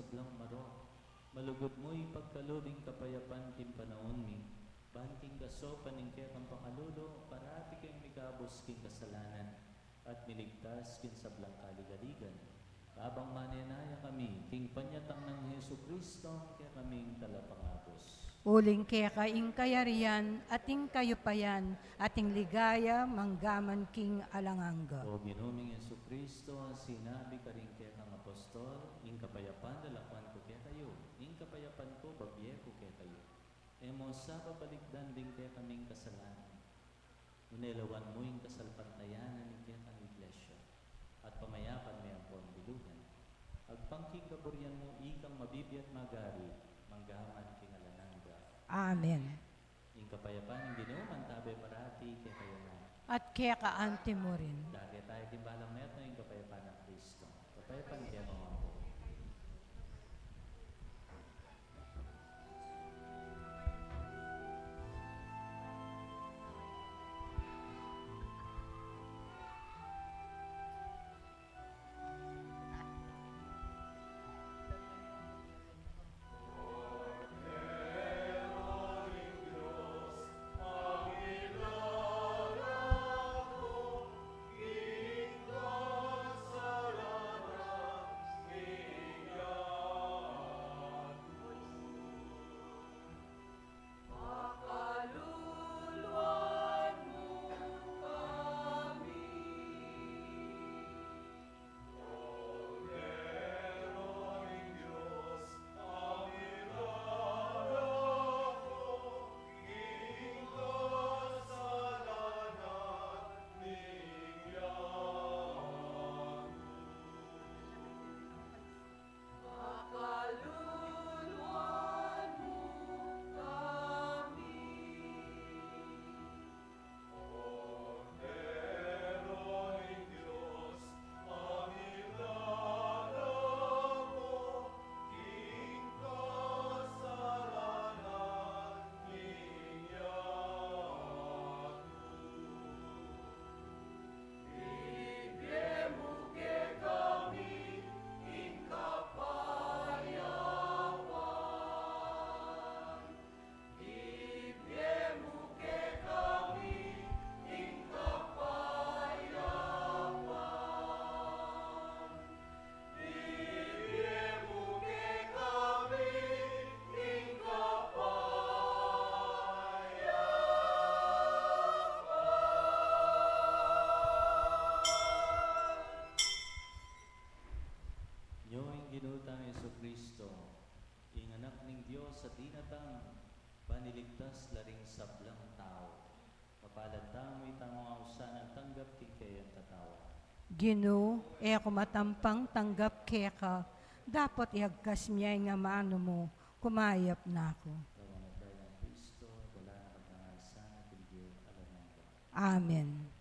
sablang maro. Malugod mo'y pagkalubing kapayapan kin panahon mi. Banting kaso paningke kang pangalulo, parati kayong mikabos kin kasalanan. At miligtas kin sablang kaligaligan. Kaabang manenaya kami, king panyatang ng Hesu Kristo, kaya kaming talapangapos. Uling kaya ing kayarian, ating kayupayan, ating ligaya, manggaman king alanganga. O ginuming Yesu Kristo, sinabi ka rin kaya kang apostol, ing kapayapan lalakwan ko kaya kayo, ing kapayapan ko babye ko kaya kayo. Emo sa pabalikdan din kaya kaming kasalanan. Unelawan mo ing kasalpantayanan ng kaya kang iglesia, at pamayapan mo ang pambilugan. Agpangking kaburyan mo ikang mabibiyat magari, manggaman king alananga. Amen. Ing kapayapan ng Ginoo, mantabe parati kaya kayo na. At kaya kaante mo rin. Dati tayo timbalang met na yung kapayapaan ng Kristo. Kapayapaan kaya mga po. Ginutang Yesu Kristo, ing anak ning Dios sa dinatang paniligtas laring sablang tao. Mapalad tamo itamo ausan ang tanggap ti kayan tatawa. Ginoo, ako matampang tanggap kaya ka, dapat iagkas miya nga mano mo, kumayap na ako. Tawa na tayo ng Kristo, wala na katangasan at Diyo alananga. Amen.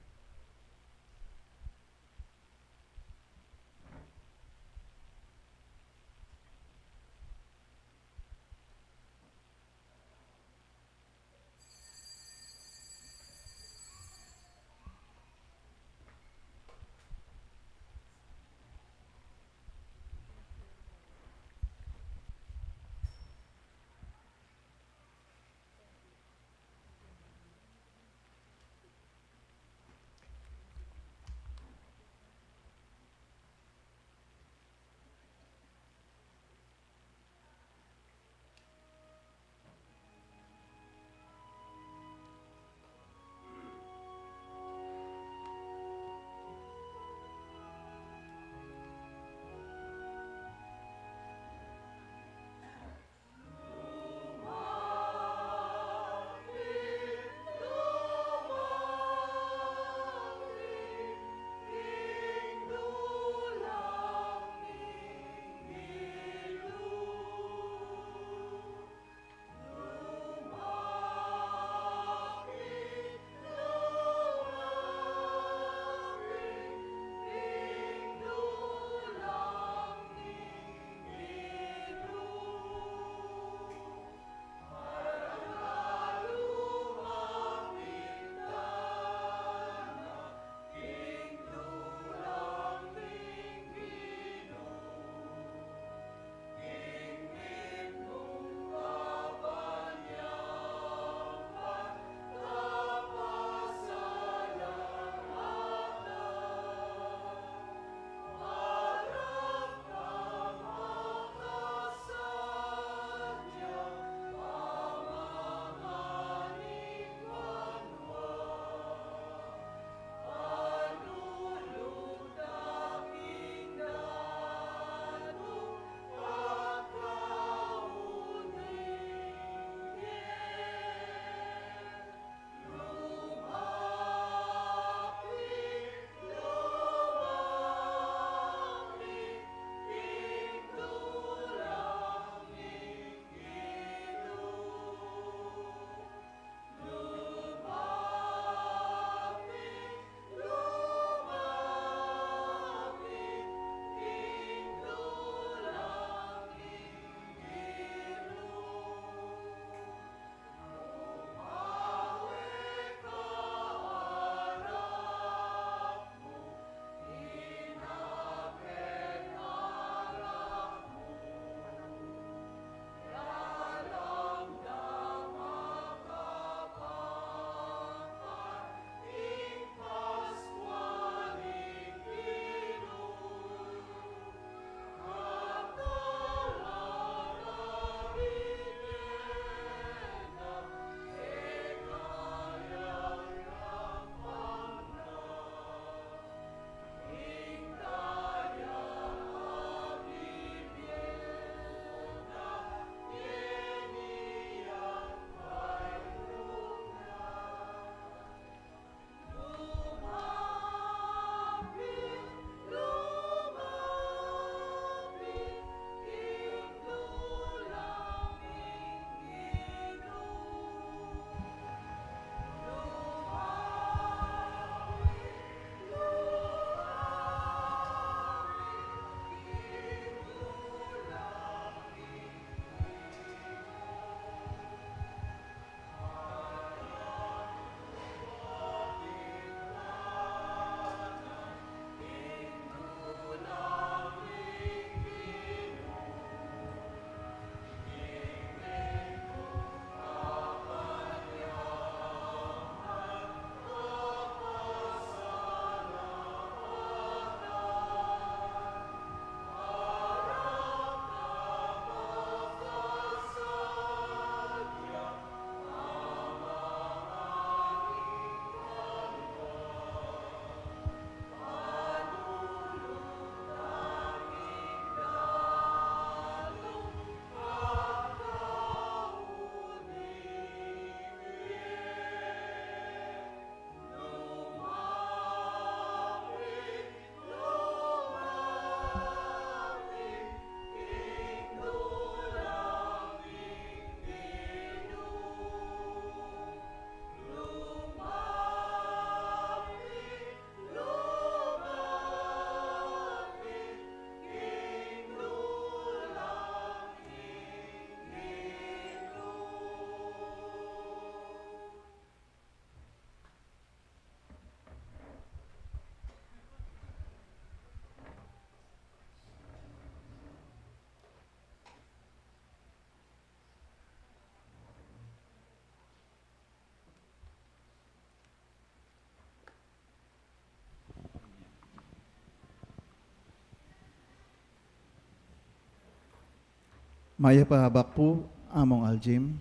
Maya pahabak po, among aljim,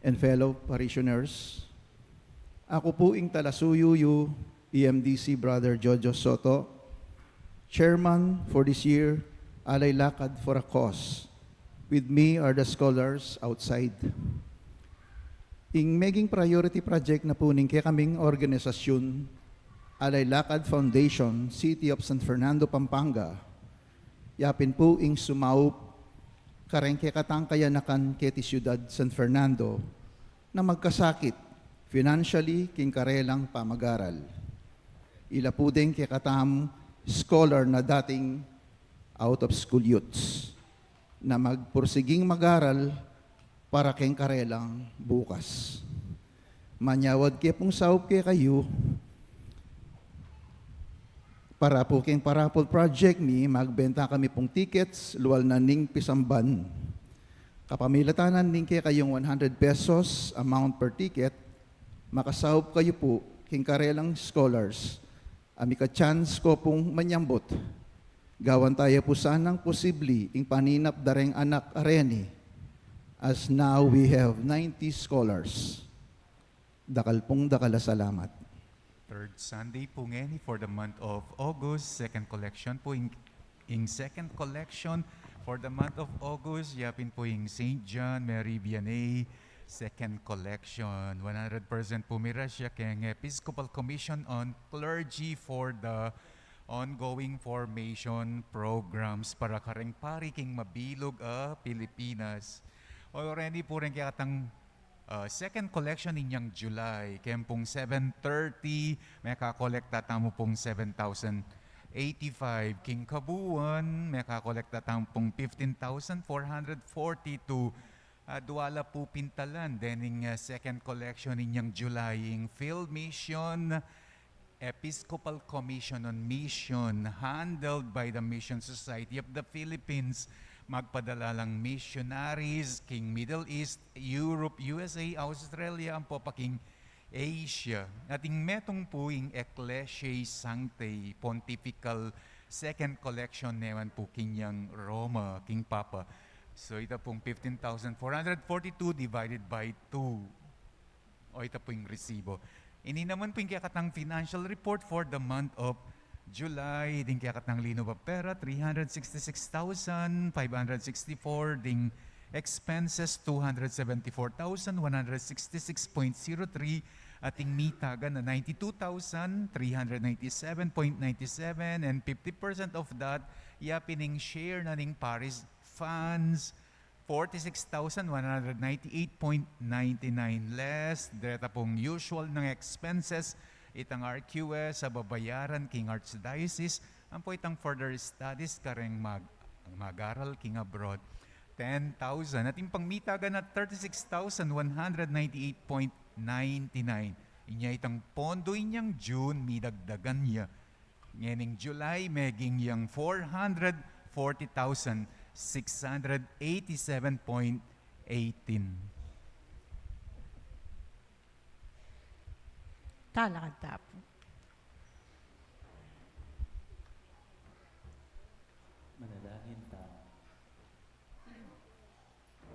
and fellow parishioners. Ako po ing talasuyuyu, EMDC Brother Jojo Soto, Chairman for this year, Alay Lakad for a Cause. With me are the scholars outside. Ing maging priority project na po ning kaya kaming organisasyon, Alay Lakad Foundation, City of San Fernando, Pampanga, yapin po ing sumaup kareng kaya katangkayanakan keti siyudad San Fernando na magkasakit financially king karelang pamagaral. Ila po din kaya katam scholar na dating out of school youths na magpursiging mag-aral para keng karelang bukas. Manyawad kaya pong saup kaya kayo para po keng parapol project mi, magbenta kami pong tickets, luwal na ning pisamban. Kapamilatanan ning kaya kayong 100 pesos amount per ticket, makasaup kayo po king karelang scholars. Ami ka chance ko pong manyambot. Gawan tayo po sanang posibli ing paninap dareng anak areni. As now we have 90 scholars. Dakal pong dakala salamat. Third Sunday po ngayon for the month of August. Second collection po in second collection for the month of August. Yapin po yung St. John Mary Vianney second collection. 100% pumira siya keng Episcopal Commission on Clergy for the ongoing formation programs para kareng pari king mabilog Pilipinas. Already po rin kaya katang second collection ninyang July. Kaya pong 7:30, may kakolekta tamo pong 7,085. King Kabuuan, may kakolekta tamo pong 15,442. Duwala po pintalan. Dening second collection ninyang July. Ing Field Mission, Episcopal Commission on Mission, handled by the Mission Society of the Philippines. Magpadala lang missionaries, king Middle East, Europe, USA, Australia, ang popaking Asia. Ating metong po yung Ecclesiae Sanctae, Pontifical Second Collection neman po kinyang Roma, King Papa. So ito pong 15,442 divided by 2. O ito po yung resibo. Ini naman po yung kakatang financial report for the month of July, ding kaya katang lino ba pera, 366,564, ding expenses, 274,166.03, ating mitagan na 92,397.97, and 50% of that, yapining share na ning Paris funds, 46,198.99 less, direta pong usual ng expenses, itang RQS sa babayaran king Archdiocese, ang po itang further studies kareng mag-aral king abroad, 10,000. Ating pangmitagan na 36,198.99. Inya itang pondo inyang June, midagdagan niya. Ngayon July, meging yang 440,687.18. Talakad tapo. Manalangin ta.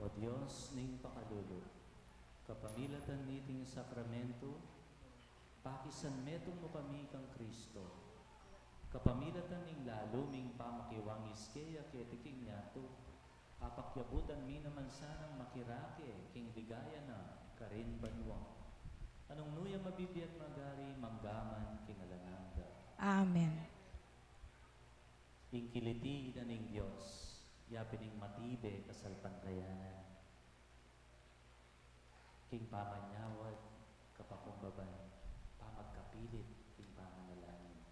O Diyos ning pakalulo, kapamilatan niting sakramento, pakisan metong mo kami kang Kristo. Kapamilatan ning lalo ming pamakiwangis kaya ketiking nyato, apakyabutan mi naman sanang makirake, king ligaya na, karin banwang. Anong nuya mabibiyat magari, manggaman, kingalananda. Amen. Ingkiliti na ning Diyos, yapining matibe kasalpantayanan. King pamanyawad, kapakumbaban, pamagkapilit, king pamanalangin.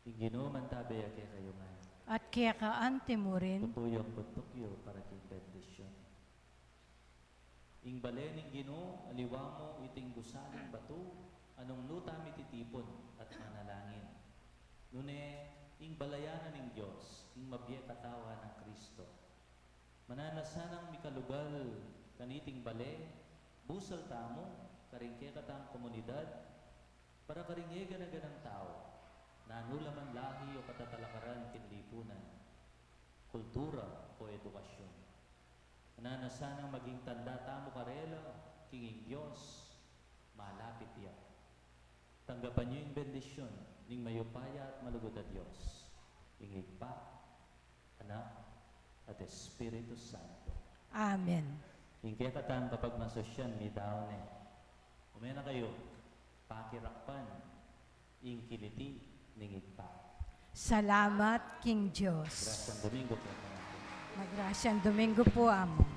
King ginuman tabi kaya kayo man. At kaya ka ante mo rin, Tutuyong puntukyo para king bendisyon. Ing balening Ginoo, aliwa mo iting gusaling bato, anong lutami titipon at manalangin. Nune, ing balayanan ng Diyos, ing mabiya katawa ng Kristo. Mananasanang mikalugal, kaniting bale, busal tamo, karingke katang komunidad, para karingega na ganang tao, na anulaman lahi o katatalakaran kinlipunan, kultura o edukasyon. Nanasanang maging tanda tamo karela, kinging Diyos, malapit iya. Tanggapan niyo yung bendisyon, ning mayupaya at malugod na Diyos. Ingig pa, Anak, at Espiritu Santo. Amen. Yung kaya katang kapag masosyan, may daon eh. Umena kayo, pakirakpan, yung kiliti, ningig pa. Salamat, King Diyos. Gracias Domingo po. Magrasyang Domingo po, amo.